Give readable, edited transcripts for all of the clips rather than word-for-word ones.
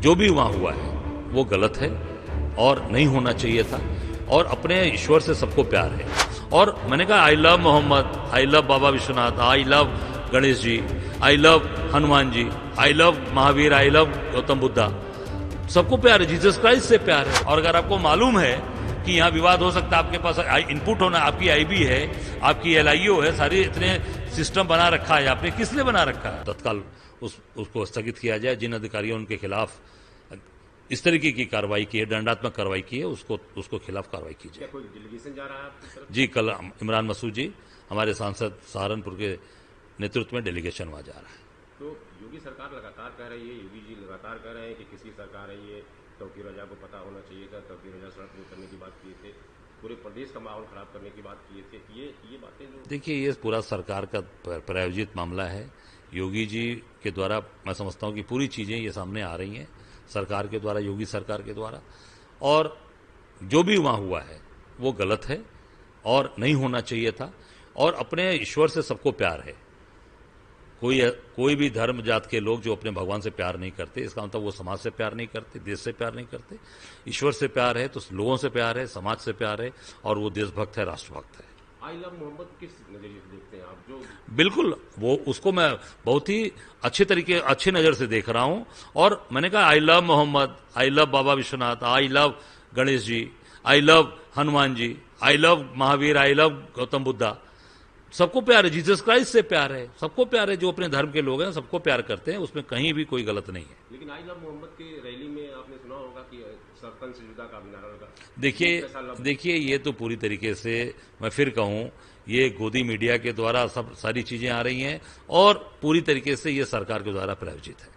जो भी वहां हुआ है वो गलत है और नहीं होना चाहिए था। और अपने ईश्वर से सबको प्यार है। और मैंने कहा I love Mohammed, I love Baba Vishwanath, I love Ganesh ji, I love Hanuman ji, I love Mahavir, I love Gautam Buddha. सबको प्यार है, जीसस क्राइस्ट से प्यार है। और अगर आपको मालूम है कि यहाँ विवाद हो सकता है, आपके पास इनपुट होना, आपकी आईबी है, आपकी एलआईओ है, सारी इतने सिस्टम बना रखा है आपने, किस लिए बना रखा है? तत्काल उसको स्थगित किया जाए। जिन अधिकारियों उनके खिलाफ इस तरीके की कार्रवाई की है, दंडात्मक कार्रवाई की है, उसको खिलाफ कार्रवाई की जाए। कोई डेलीगेशन जा रहा है आपकी तरफ? जी, कल इमरान मसूद जी, हमारे सांसद सहारनपुर के नेतृत्व में डेलीगेशन वहां जा रहा है। तो योगी सरकार लगातार कह रही है, योगी जी लगातार कह रहे हैं कि किसकी सरकार है ये, तौकीर रजा को पता होना चाहिए था, तौकीर रजा सड़क में उतरने की बात किए थे, पूरे प्रदेश का माहौल खराब करने की बात किए थे। ये बातें जो देखिए, ये पूरा सरकार का प्रायोजित मामला है। योगी जी के द्वारा मैं समझता हूं कि पूरी चीजें ये सामने आ रही हैं सरकार के द्वारा, योगी सरकार के द्वारा। और जो भी वहां हुआ है वो गलत है और नहीं होना चाहिए था। और अपने ईश्वर से सबको प्यार है। कोई भी धर्म जात के लोग जो अपने भगवान से प्यार नहीं करते, इसका मतलब वो समाज से प्यार नहीं करते, देश से प्यार नहीं करते। ईश्वर से प्यार है तो लोगों से प्यार है, समाज से प्यार है, और वो देशभक्त है, राष्ट्रभक्त है। आई लव मोहम्मद किस नजरिए से देखते हैं आप? जो बिल्कुल, वो उसको मैं बहुत ही अच्छे नजर से देख रहा हूं। और मैंने कहा I love Mohammed, I love Baba Vishwanath, I love Ganesh ji, I love Hanuman ji, I love Mahavir, I love Gautam Buddha. सबको प्यार है, जीसस क्राइस्ट से प्यार है, सबको प्यार है। जो अपने धर्म के लोग हैं सबको प्यार करते हैं, उसमें कहीं भी कोई गलत नहीं है। लेकिन आई लव मोहम्मद की रैली में आपने सुना होगा कि सरपंच से जुदा का भी नारा लगा। देखिए, ये तो पूरी तरीके से मैं फिर कहूं, ये गोदी मीडिया के द्वारा सारी चीजें आ रही हैं और पूरी तरीके से ये सरकार के द्वारा प्रायोजित है।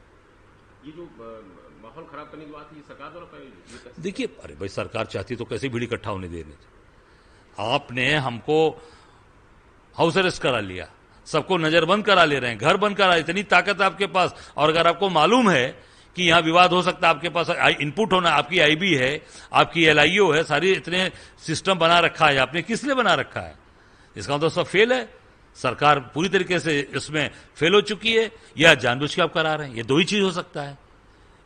ये जो माहौल खराब करने की बात है, ये सरकार द्वारा प्रायोजित? देखिए, अरे भाई, सरकार चाहती तो कैसे भीड़ इकट्ठा होने देने। आपने हमको हाउस अरेस्ट करा लिया, सबको नजरबंद करा ले रहे हैं, घर बंद करा, इतनी ताकत आपके पास। और अगर आपको मालूम है कि यहां विवाद हो सकता है, आपके पास इनपुट होना, आपकी आईबी है, आपकी एलआईओ है, सारी इतने सिस्टम बना रखा है आपने, किस लिए बना रखा है? इसका मतलब सब फेल है। सरकार पूरी तरीके से इसमें फेल हो चुकी है, या जानबूझ के आप करा रहे हैं। ये दो ही चीज हो सकता है,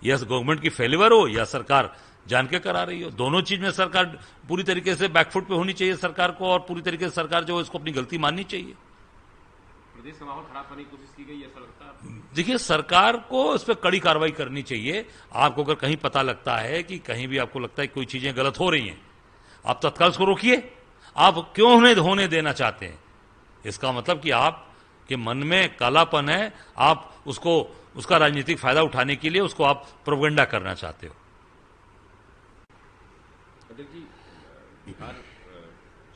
या गवर्नमेंट की फेलियर हो या सरकार जान के करा रही हो। दोनों चीज में सरकार पूरी तरीके से बैकफुट पे होनी चाहिए सरकार को, और पूरी तरीके से सरकार जो इसको अपनी गलती माननी चाहिए। प्रदेश का माहौल खराब करने की कोशिश की गई, ऐसा लगता है? देखिए, सरकार को इस पर कड़ी कार्रवाई करनी चाहिए। आपको अगर कहीं पता लगता है कि कहीं भी आपको लगता है कोई चीजें गलत हो रही हैं, आप तत्काल उसको रोकिए। आप क्यों होने देना चाहते हैं? इसका मतलब कि आपके मन में कालापन है, आप उसका राजनीतिक फायदा उठाने के लिए उसको आप प्रोपेगेंडा करना चाहते हो। अध्यक्ष जी, बिहार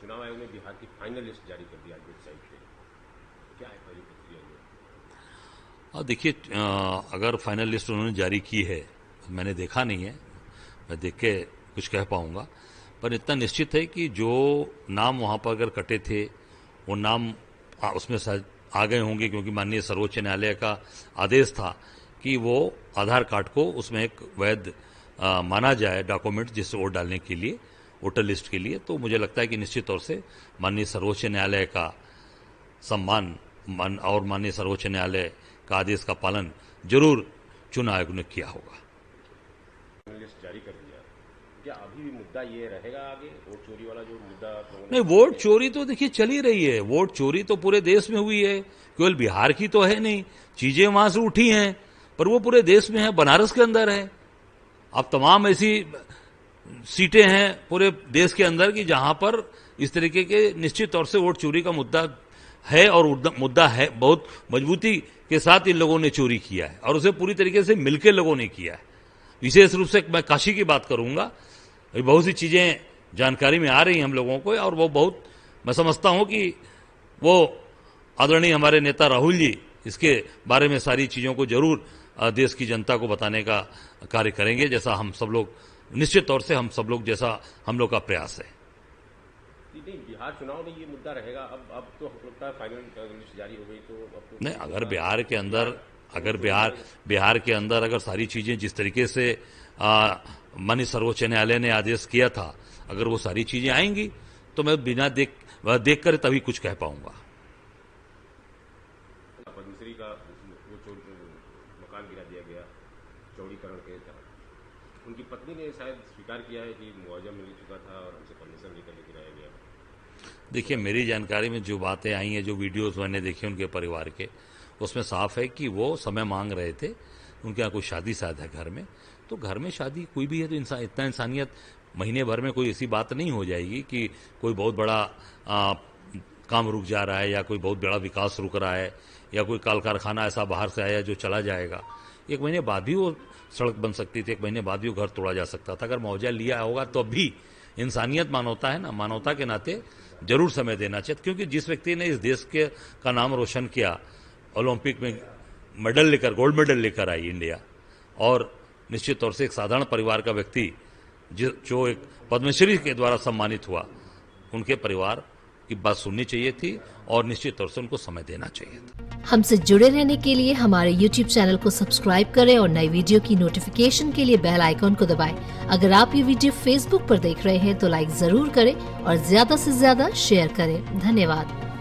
चुनाव आयोग ने बिहार की फाइनल लिस्ट जारी कर दी आज वेबसाइट पे, क्या है पहली प्रतिक्रिया? देखिए, अगर फाइनल लिस्ट उन्होंने जारी की है, मैंने देखा नहीं है, मैं देख के कुछ कह पाऊंगा। पर इतना निश्चित है कि जो नाम वहां पर अगर कटे थे वो नाम उसमें आ गए होंगे, क्योंकि माननीय सर्वोच्च न्यायालय का आदेश था कि वो आधार कार्ड को उसमें एक वैध माना जाए डॉक्यूमेंट, जिससे वोट डालने के लिए, वोटर लिस्ट के लिए। तो मुझे लगता है कि निश्चित तौर से माननीय सर्वोच्च न्यायालय का सम्मान और माननीय सर्वोच्च न्यायालय का आदेश का पालन जरूर चुनाव आयोग ने किया होगा। लिस्ट जारी कर दिया, क्या अभी भी मुद्दा ये रहेगा आगे, वोट चोरी वाला जो मुद्दा? नहीं, वोट चोरी तो देखिए चल ही रही है। वोट चोरी तो पूरे देश में हुई है, केवल बिहार की तो है नहीं। चीजें वहां से उठी हैं, पर वो पूरे देश में है, बनारस के अंदर है। अब तमाम ऐसी सीटें हैं पूरे देश के अंदर की जहां पर इस तरीके के निश्चित तौर से वोट चोरी का मुद्दा है, और मुद्दा है, बहुत मजबूती के साथ इन लोगों ने चोरी किया है, और उसे पूरी तरीके से मिलकर लोगों ने किया है। विशेष रूप से मैं काशी की बात करूंगा। बहुत सी चीजें जानकारी में आ रही हैं हम लोगों को, और वो बहुत, मैं समझता हूं कि वो आदरणीय हमारे नेता राहुल जी इसके बारे में सारी चीजों को जरूर देश की जनता को बताने का कार्य करेंगे, जैसा हम सब लोग, निश्चित तौर से हम सब लोग, जैसा हम लोग का प्रयास है। नहीं, बिहार चुनाव में ये मुद्दा रहेगा। अब तो लगता है फाइनल लिस्ट जारी हो गई, तो अब तो नहीं, अगर बिहार के अंदर अगर सारी चीजें जिस तरीके से माननीय सर्वोच्च न्यायालय ने आदेश किया था, अगर वो सारी चीजें आएंगी तो मैं बिना देख कर तभी कुछ कह पाऊंगा। पद्मश्री का वो मकान गिरा दिया गया चौड़ीकरण के तहत, उनकी पत्नी ने शायद स्वीकार किया है कि मुआवजा मिल चुका था और हमसे परमिशन लेकर लेके आया गया। देखिए, मेरी जानकारी में जो बातें आई हैं, जो वीडियोस मैंने देखे उनके परिवार के, उसमें साफ है कि वो समय मांग रहे थे। उनके यहाँ कोई शादी शायद है घर में, तो घर में शादी कोई भी है तो इतना इंसानियत, महीने भर में कोई ऐसी बात नहीं हो जाएगी कि कोई बहुत बड़ा काम रुक जा रहा है या कोई बहुत बड़ा विकास रुक रहा है या कोई कल कारखाना ऐसा बाहर से आया जो चला जाएगा। 1 महीने बाद भी वो सड़क बन सकती थी, 1 महीने बाद भी वो घर तोड़ा जा सकता था। अगर मुआवजा लिया होगा तो भी इंसानियत, मानवता है ना, मानवता के नाते जरूर समय देना चाहिए। क्योंकि जिस व्यक्ति ने इस देश का नाम रोशन किया, ओलंपिक में मेडल लेकर, गोल्ड मेडल लेकर आई इंडिया, और निश्चित तौर से एक साधारण परिवार का व्यक्ति जो एक पद्मश्री के द्वारा सम्मानित हुआ, उनके परिवार की बात सुननी चाहिए थी और निश्चित तौर से उनको समय देना चाहिए था। हमसे जुड़े रहने के लिए हमारे YouTube चैनल को सब्सक्राइब करें और नई वीडियो की नोटिफिकेशन के लिए बेल आइकॉन को दबाएं। अगर आप ये वीडियो Facebook पर देख रहे हैं तो लाइक जरूर करें और ज्यादा से ज्यादा शेयर करें। धन्यवाद।